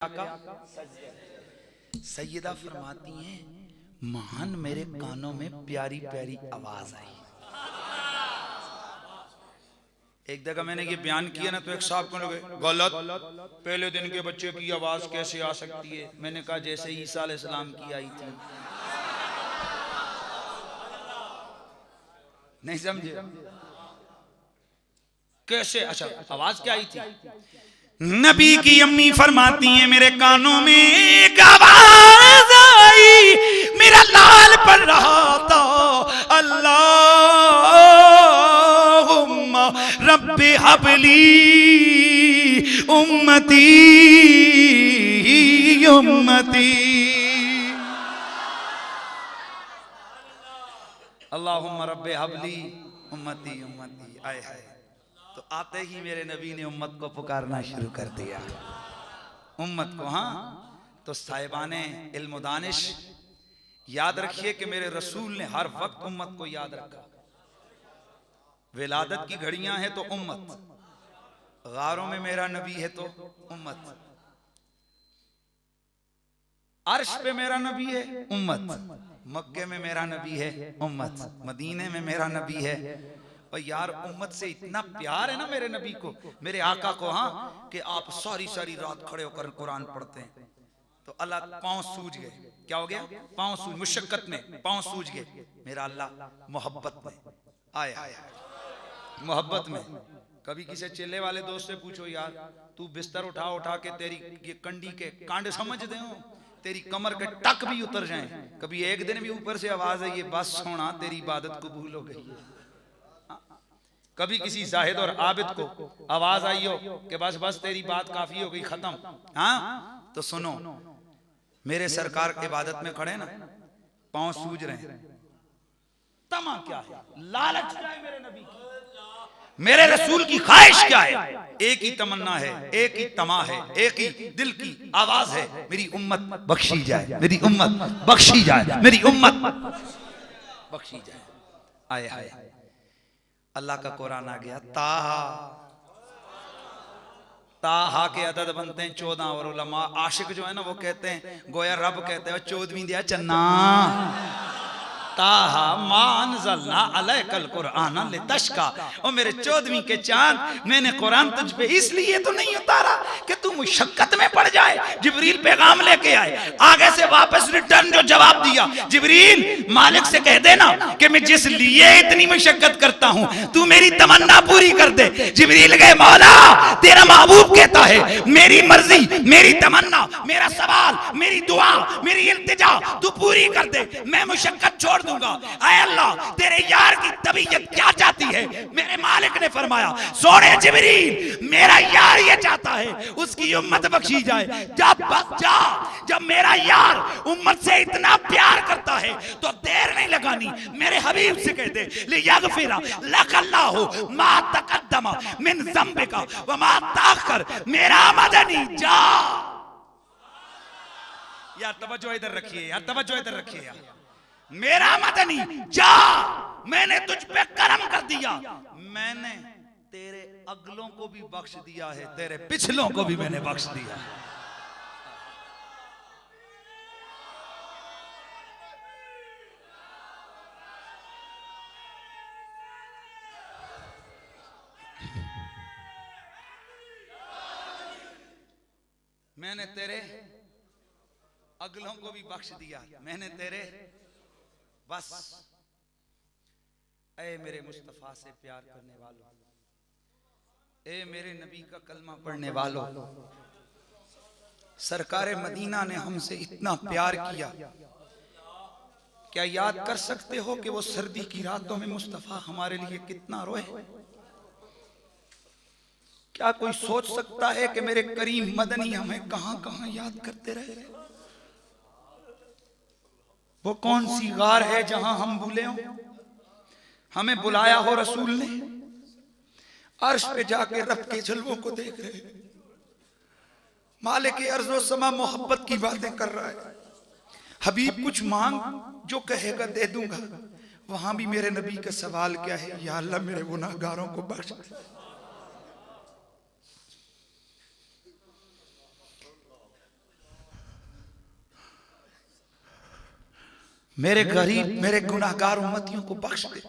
आका सैयदा फरमाती हैं, महान मेरे कानों में प्यारी प्यारी आवाज आई। एक जगह मैंने ये बयान किया ना तो एक साहब कहने लगे गलत, पहले दिन के बच्चे की आवाज कैसे आ सकती है। मैंने कहा जैसे ईसा अलैहिस्सलाम की आई थी। नहीं समझे कैसे? अच्छा आवाज क्या आई थी? नबी की अम्मी फरमाती हैं मेरे कानों में एक आवाज आई, मेरा लाल पढ़ रहा था, अल्लाहुम्मा रब्बे हबली उम्मती उम्मती, अल्लाहुम्मा रब्बे हबली उम्मती उम्मती। आए हाय, तो आते ही मेरे नबी ने उम्मत को पुकारना शुरू कर दिया, उम्मत को। हाँ, तो साहिबाने इल्म दानिश याद रखिए कि मेरे रसूल ने हर वक्त उम्मत को याद रखा। विलादत की घड़ियां हैं तो उम्मत, गारों में मेरा नबी है तो उम्मत, अर्श पे मेरा नबी है उम्मत, मक्के में मेरा नबी है उम्मत, मदीने में मेरा नबी है। और यार उम्मत से इतना प्यार है ना मेरे नबी को, मेरे आका को, हाँ, कि आप सारी सारी रात खड़े होकर कुरान पढ़ते हैं तो अल्लाह पांव सूज गए। क्या हो गया? पांव सूज, मुशक्कत में पांव सूज गए। मेरा अल्लाह मोहब्बत में आया, मोहब्बत में। कभी किसी चेले वाले दोस्त से पूछो, यार तू बिस्तर उठा उठा के तेरी ये कंडी के कांड समझते हो, तेरी कमर के टक भी उतर जाएं, कभी एक दिन भी ऊपर से आवाज आई है बस सोना तेरी इबादत कबूल हो गई। कभी किसी जाहिद और आबिद को आवाज आई हो कि बस बस तेरी बात काफी हो गई, खत्म, हाँ, तो सुनो, मेरे सरकार इबादत में खड़े ना, पांव सूज रहे हैं, तमा क्या है, लालच क्या है मेरे नबी की, मेरे रसूल की ख्वाहिश क्या है? एक ही तमन्ना है, एक ही तमा है, एक ही दिल की आवाज है, मेरी उम्मत बख्शी जाए, मेरी उम्मत बख्शी जाए, मेरी उम्मत बख्शी जाए। आए हाय, अल्लाह का कुरान आ गया, ताहा, ताहा के अदद बनते हैं 14 और उलमा आशिक जो है ना वो कहते हैं गोया रब कहते हैं 14वीं दिया चन्ना, ताहा मा अनज़लना अलैकल कुरआन लितश्का। ओ मेरे 14वीं के चांद, मैंने कुरान तुझ पे इसलिए तो नहीं उतारा कि तू मुशक्कत में पड़ जाए। जिब्रील पैगाम लेके आए, आगे से वापस रिटर्न जो जवाब दिया, जिब्रील मालिक से कह देना कि मैं जिस लिए इतनी मुशक्कत करता हूं तू मेरी तमन्ना पूरी कर दे। जिब्रील गए, मौला तेरा महबूब कहता है मेरी मर्जी, मेरी तमन्ना, मेरा सवाल, मेरी दुआ, मेरी इल्तिजा तू पूरी कर दे, मैं मुशक्कत छोड़ दूंगा। ऐ अल्लाह तेरे यार की तबीयत क्या चाहती है? मेरे मालिक ने फरमाया, सोने जिब्रील मेरा यार ये चाहता है उसकी उम्मत बख्शी जाए। जब बस जा, जब मेरा यार उम्मत से इतना प्यार करता है तो देर नहीं लगानी, मेरे हबीब से कह दे लियगफिरा लकल्लाहु मा तकद्दमा मिन ज़ंबिका व मा ताखर। मेरा मदनी जा, यार तवज्जो इधर रखिए, यार तवज्जो इधर रखिए यार, मेरा मदनी जा, मैंने तुझ पे करम कर दिया, मैंने तेरे अगलों को भी बख्श दिया है, तेरे पिछलों को भी मैंने बख्श दिया। मैंने तेरे अगलों को भी बख्श दिया, मैंने तेरे बस। ऐ मेरे मुस्तफा से प्यार करने वालों, ऐ मेरे नबी का कलमा पढ़ने वालों, सरकारे मदीना ने हमसे इतना प्यार किया, क्या याद कर सकते हो कि वो सर्दी की रातों में मुस्तफा हमारे लिए कितना रोए? क्या कोई सोच सकता है कि मेरे करीम मदनी हमें कहां कहां याद करते रहे? वो कौन सी गार है जहां हम भूले हो? हमें बुलाया हो रसूल ने, अर्श पे जाके रब के जलवों को देख रहे, मालिक अर्ज़ व समा मोहब्बत की बातें कर रहा है। हबीब कुछ मांग, जो कहेगा दे दूंगा। वहां भी मेरे नबी का सवाल क्या है? या अल्लाह मेरे गुनाहगारों को बख्श। मेरे गरीब मेरे गुनाहगार उम्मतियों को बख्श दे।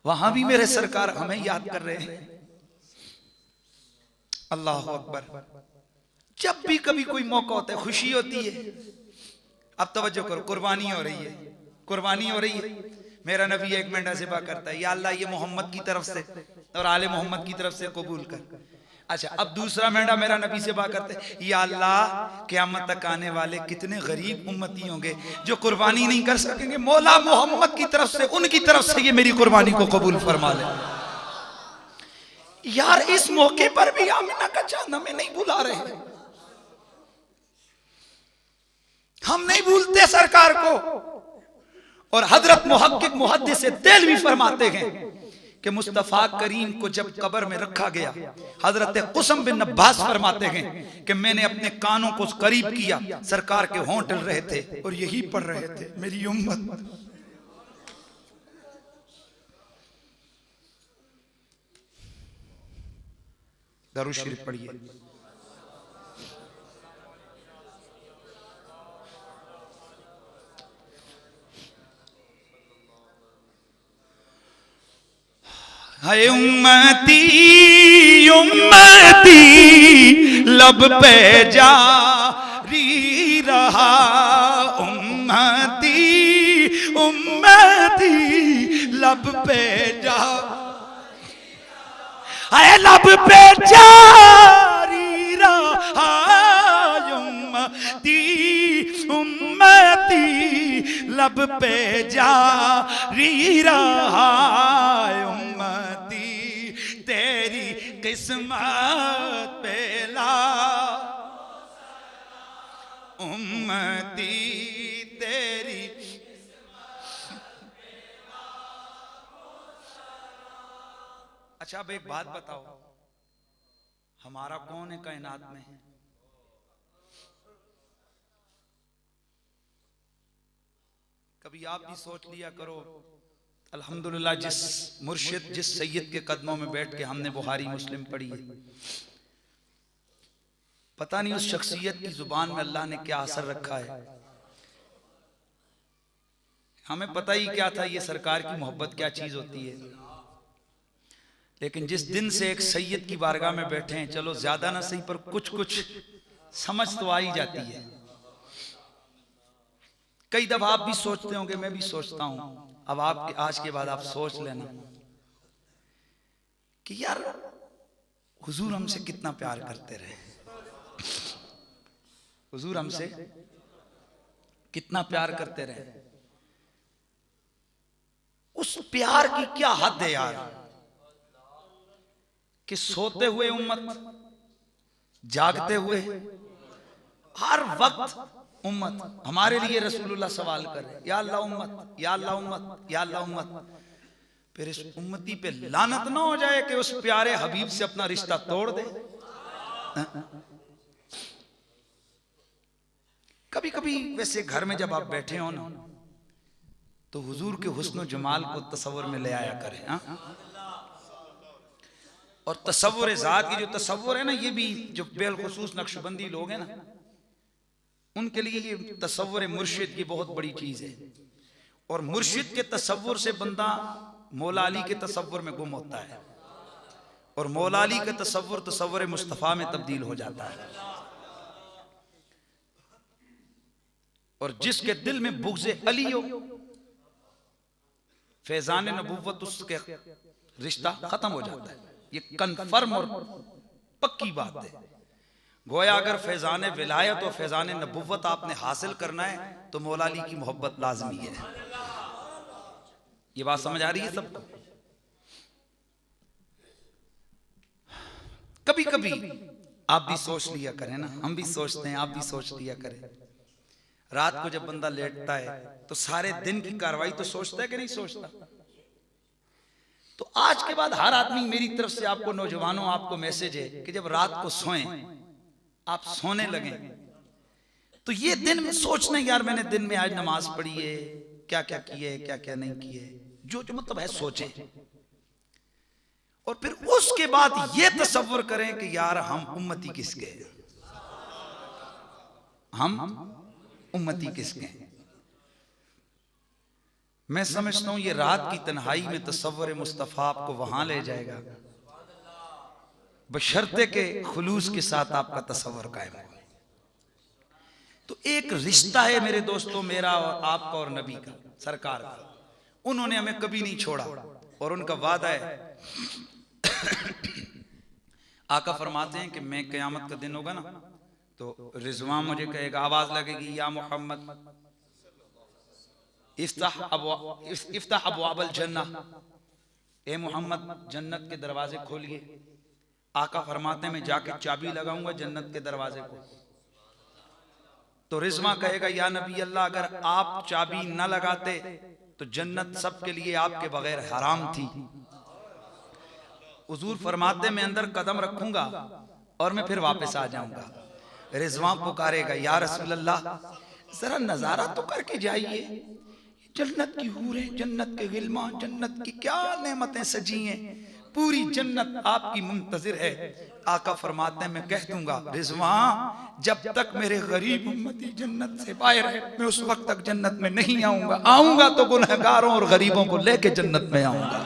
वहां भी मेरे सरकार हमें याद कर रहे हैं। अल्लाह अकबर। जब भी कभी कोई मौका होता है, खुशी होती है। अब तवज्जो करो, कुर्बानी हो रही है, कुर्बानी हो रही है। मेरा नबी एक मेंढा ज़िबा करता है, या अल्लाह ये मोहम्मद की तरफ से और आले मोहम्मद की तरफ से कबूल कर। अच्छा, अब दूसरा मेंढा मेरा नबी से बात करते हैं, या अल्लाह क़यामत तक आने वाले कितने गरीब उम्मती होंगे जो कुर्बानी नहीं कर सकेंगे, मौला मोहम्मद की तरफ से, उनकी तरफ से ये मेरी कुर्बानी को कबूल फरमा ले। यार इस मौके पर भी आमिना का चांद हमें नहीं भुला रहे, हम नहीं भूलते सरकार को। और हजरत मुहक्किक मुहद्दिस देलवी फरमाते हैं कि मुस्तफा करीम को जब कब्र में रखा गया, हजरत कुसम बिन अब्बास फरमाते हैं कि मैंने अपने कानों को करीब किया, सरकार के होंठ हिल रहे थे और यही पढ़ रहे थे, मेरी उम्मत। दरूद शरीफ पढ़िए। हाय उम्मती उम्मती लब पे जारी रहा, उम्मती उम्मती लब पे जा, हाय लब पे जारी रहा, उम्मती उम्मती लब पे जारी रहा, तेरी किस्मत पे ला, उम्मती तेरी। अच्छा अब एक बात बताओ, हमारा कौन है कायनात में? कभी आप भी सोच लिया करो, अल्हम्दुलिल्लाह जिस मुर्शिद जिस सैयद के कदमों में बैठ के हमने बुखारी मुस्लिम पढ़ी है, पता नहीं उस शख्सियत की जुबान में अल्लाह ने क्या असर रखा है। हमें पता ही क्या था ये सरकार की मोहब्बत क्या चीज होती है, लेकिन जिस दिन से एक सैयद की बारगाह में बैठे हैं, चलो ज्यादा ना सही पर कुछ कुछ समझ तो आ ही जाती है। कई दफा आप भी सोचते होंगे, मैं भी सोचता हूं। अब आप आज के बाद आप सोच लेना कि यार हुजूर हमसे कितना प्यार करते रहे, हुजूर हमसे कितना प्यार करते रहे। उस प्यार की क्या हद है यार कि सोते हुए उम्मत, जागते हुए हर वक्त उम्मत हमारे लिए रसूलुल्लाह सवाल करे, या अल्लाह उम्मत, या अल्लाह उम्मत, या अल्लाह उम्मत। फिर इस उम्मती पे लानत ना हो जाए कि उस प्यारे हबीब से अपना रिश्ता तोड़ दे। कभी कभी वैसे घर में जब आप बैठे हो ना, तो हुजूर के हुस्न जमाल को तसव्वुर में ले आया करें। और तसव्वुर ज़ात की जो तसव्वुर है ना, ये भी जो बेलखुसूस नक्शबंदी लोग हैं ना, उनके लिए ये तसव्वुर मुर्शिद की बहुत बड़ी चीज है। और मुर्शिद के तसव्वुर से बंदा मौला अली के तसव्वुर में गुम होता है, और मौला अली का तसव्वुर तसव्वुर मुस्तफ़ा में तब्दील हो जाता है। और जिसके दिल में बुग़्ज़े अली हो, फैज़ान नबुव्वत उसके रिश्ता खत्म हो जाता है। ये कन्फर्म और पक्की बात है। गोया अगर फैज़ान विलायत और फैज़ान नबुव्वत आपने हासिल करना है तो मौला अली की मोहब्बत लाजमी है। ये बात समझ आ रही है सबको? कभी कभी आप भी सोच लिया करें ना, हम भी सोचते हैं, आप भी सोच लिया करें। रात को जब बंदा लेटता है तो सारे दिन की कार्रवाई तो सोचता है कि नहीं सोचता? तो आज के बाद हर आदमी, मेरी तरफ से आपको नौजवानों, आपको मैसेज है कि जब रात को सोएं, आप सोने लगे तो ये दिन में सोचना, यार मैंने दिन में आज नमाज पढ़ी है, क्या क्या किए, क्या क्या नहीं किए, जो जो मतलब है सोचे। और फिर उसके बाद ये तसव्वुर करें कि यार हम उम्मती किसके हैं, हम उम्मती किसके हैं। मैं समझता हूं ये रात की तन्हाई में तसव्वुर मुस्तफ़ा आपको वहां ले जाएगा, बशर्ते के खुलूस के साथ आपका तसव्वुर कायम हो। तो एक रिश्ता है मेरे दोस्तों, मेरा और आपका और नबी का, सरकार का। उन्होंने हमें कभी नहीं छोड़ा और उनका वादा है। आका फरमाते हैं कि मैं क़यामत का दिन होगा ना, तो रिजवान मुझे कहेगा, आवाज लगेगी, या मोहम्मद इफ्ताह अबवाबल जन्नह, ए मोहम्मद जन्नत के दरवाजे खोलिए। आका फरमाते हैं मैं जाके चाबी लगाऊंगा जन्नत के दरवाजे को। तो रिजवा कहेगा, या नबी अल्लाह, अगर आप चाबी न लगाते तो जन्नत सबके लिए आपके बगैर हराम थी। हुजूर फरमाते मैं अंदर कदम रखूंगा और मैं फिर वापस आ जाऊंगा। रिजवा पुकारेगा, या रसूल अल्लाह, जरा नजारा तो करके जाइए, जन्नत की हूरें, जन्नत के गिलमा, जन्नत की क्या नेमतें सजी हैं, पूरी जन्नत आपकी मुंतजिर है। आका फरमाते हैं मैं कह दूंगा, रिजवा, जब तक मेरे गरीब उम्मती जन्नत से बाहर है, मैं उस वक्त तक जन्नत में नहीं आऊंगा। आऊंगा तो गुनहगारों और गरीबों को लेके जन्नत में आऊंगा।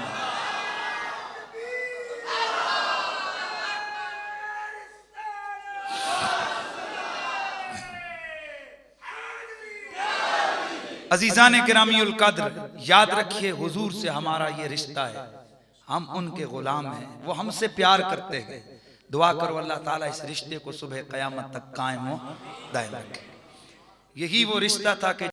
अजीजान किरामीउल कद्र, याद रखिए हुजूर से हमारा ये रिश्ता है, हम उनके गुलाम हैं, वो हमसे प्यार करते हैं। दुआ करो अल्लाह ताला इस रिश्ते को सुबह क़यामत तक कायम हो दायम रखे। यही वो रिश्ता था कि